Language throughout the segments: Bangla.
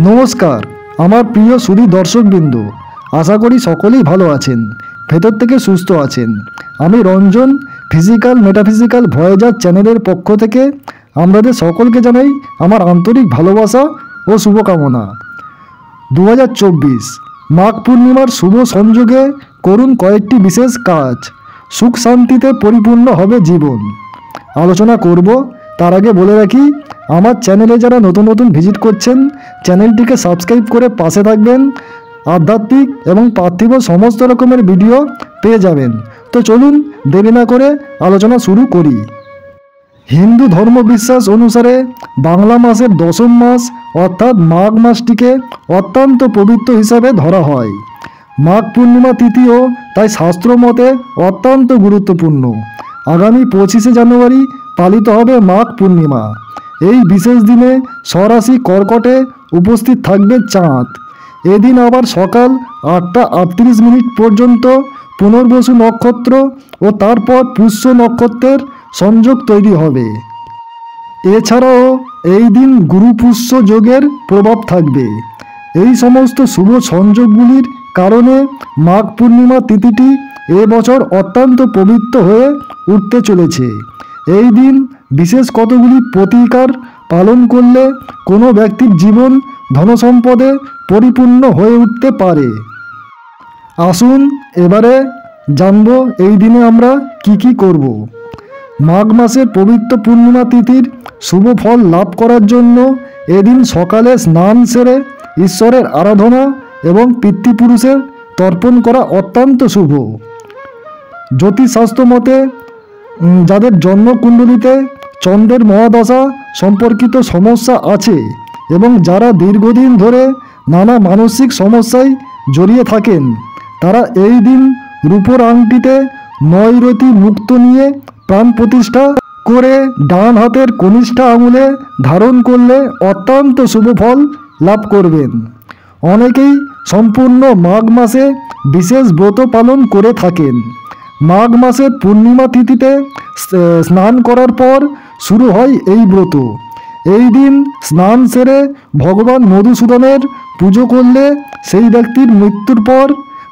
নমস্কার আমার প্রিয় সুধী দর্শকবৃন্দ, আশা করি সকলেই ভালো আছেন, ভেতর থেকে সুস্থ আছেন। আমি রঞ্জন ফিজিক্যাল মেটাফিজিক্যাল ভয়েজার চ্যানেলের পক্ষ থেকে আপনাদের সকলকে জানাই আমার আন্তরিক ভালোবাসা ও শুভকামনা। 2024 মাঘ পূর্ণিমার শুভ সংযোগে করুন কয়েকটি বিশেষ কাজ, সুখ শান্তিতে পরিপূর্ণ হবে জীবন। আলোচনা করব তার আগে বলে রাখি, আমার চ্যানেলে যারা নতুন নতুন ভিজিট করছেন চ্যানেলটিকে সাবস্ক্রাইব করে পাশে থাকবেন। আধ্যাত্মিক এবং পার্থিব সমস্ত রকমের ভিডিও পেয়ে যাবেন। তো চলুন দেরি না করে আলোচনা শুরু করি। হিন্দু ধর্ম বিশ্বাস অনুসারে বাংলা মাসের দশম মাস অর্থাৎ মাঘ মাসটিকে অত্যন্ত পবিত্র হিসাবে ধরা হয়। মাঘ পূর্ণিমা তিথিও তাই শাস্ত্র মতে অত্যন্ত গুরুত্বপূর্ণ। আগামী 25শে জানুয়ারি পালিত হবে মাঘ পূর্ণিমা। এই বিশেষ দিনে স্বরাশি কর্কটে উপস্থিত থাকবে চাঁদ। এদিন আবার সকাল 8টা 38 পর্যন্ত পুনর্বসু নক্ষত্র ও তারপর পুষ্য নক্ষত্রের সংযোগ তৈরি হবে। এছাড়াও এই দিন গুরু পুষ্য যোগের প্রভাব থাকবে। এই সমস্ত শুভ সংযোগগুলির কারণে মাঘ পূর্ণিমা তিথিটি এবছর অত্যন্ত পবিত্র হয়ে উঠতে চলেছে। এই দিন বিশেষ কতগুলি প্রতিকার পালন করলে কোনো ব্যক্তির জীবন ধনসম্পদে পরিপূর্ণ হয়ে উঠতে পারে। আসুন এবারে জানব এই দিনে আমরা কি করব। মাঘ মাসের পবিত্র পূর্ণিমা তিথির শুভ ফল লাভ করার জন্য এদিন সকালে স্নান সেরে ঈশ্বরের আরাধনা এবং পিতৃপুরুষের তর্পণ করা অত্যন্ত শুভ। জ্যোতিষশাস্ত্র মতে যাদের জন্মকুণ্ডলিতে চন্দ্রের মহাদশা সম্পর্কিত সমস্যা আছে এবং যারা দীর্ঘদিন ধরে নানা মানসিক সমস্যায় জড়িয়ে থাকেন, তারা এই দিন রূপোর আংটিতে 9 রতি মুক্ত নিয়ে প্রাণ প্রতিষ্ঠা করে ডান হাতের কনিষ্ঠা আঙুলে ধারণ করলে অত্যন্ত শুভ ফল লাভ করবেন। অনেকেই সম্পূর্ণ মাঘ মাসে বিশেষ ব্রত পালন করে থাকেন। মাঘ মাসের পূর্ণিমা তিথিতে স্নান করার পর শুরু হয় এই ব্রত। এই দিন স্নান সেরে ভগবান মধুসূদনের পুজো করলে সেই ব্যক্তির মৃত্যুর পর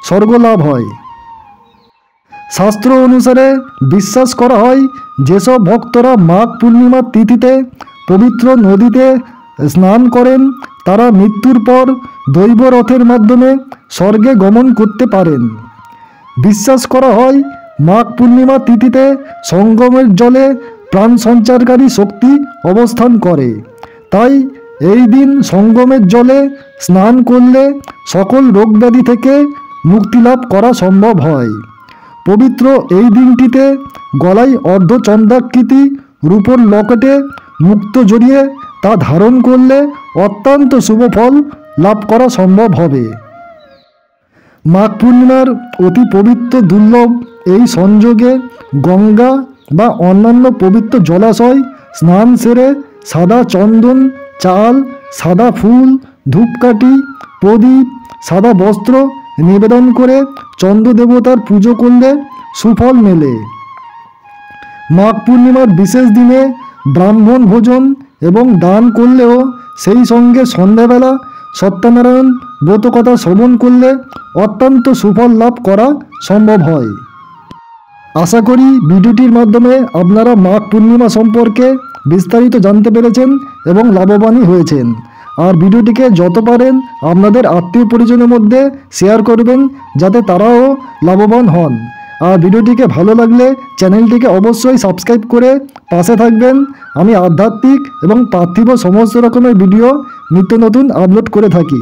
স্বর্গলাভ হয়। শাস্ত্র অনুসারে বিশ্বাস করা হয় যেসব ভক্তরা মাঘ পূর্ণিমার তিথিতে পবিত্র নদীতে স্নান করেন তারা মৃত্যুর পর দৈব রথের মাধ্যমে স্বর্গে গমন করতে পারেন। বিশ্বাস করা হয় মাঘ পূর্ণিমা তিথিতে সঙ্গমের জলে প্রাণ সঞ্চারকারী শক্তি অবস্থান করে। তাই এই দিন সঙ্গমের জলে স্নান করলে সকল রোগব্যাধি থেকে মুক্তিলাভ করা সম্ভব হয়। পবিত্র এই দিনটিতে গলায় অর্ধচন্দ্রাকৃতি রূপোর লকেটে মুক্ত জড়িয়ে তা ধারণ করলে অত্যন্ত শুভ ফল লাভ করা সম্ভব হবে। মাঘ পূর্ণিমার অতি পবিত্র দুর্লভ এই সংযোগে গঙ্গা বা অন্যান্য পবিত্র জলাশয় স্নান সেরে সাদা চন্দন, চাল, সাদা ফুল, ধূপকাঠি, প্রদীপ, সাদা বস্ত্র নিবেদন করে চন্দ্র দেবতার পুজো করলে সুফল মেলে। মাঘ পূর্ণিমার বিশেষ দিনে ব্রাহ্মণ ভোজন এবং দান করলেও সেই সঙ্গে সন্ধ্যাবেলা সত্যনারায়ণ ব্রতকথা শ্রবণ করলে অত্যন্ত সুফল লাভ করা সম্ভব হয়। আশা করি ভিডিওটির মাধ্যমে আপনারা মাঘ পূর্ণিমা সম্পর্কে বিস্তারিত জানতে পেরেছেন এবং লাভবানই হয়েছেন। আর ভিডিওটিকে যত পারেন আপনাদের আত্মীয় পরিজনের মধ্যে শেয়ার করবেন যাতে তারাও লাভবান হন। আর ভিডিওটিকে ভালো লাগলে চ্যানেলটিকে অবশ্যই সাবস্ক্রাইব করে পাশে থাকবেন। আমি আধ্যাত্মিক এবং পার্থিব সমস্ত রকমের ভিডিও নিত্য নতুন আপলোড করে থাকি।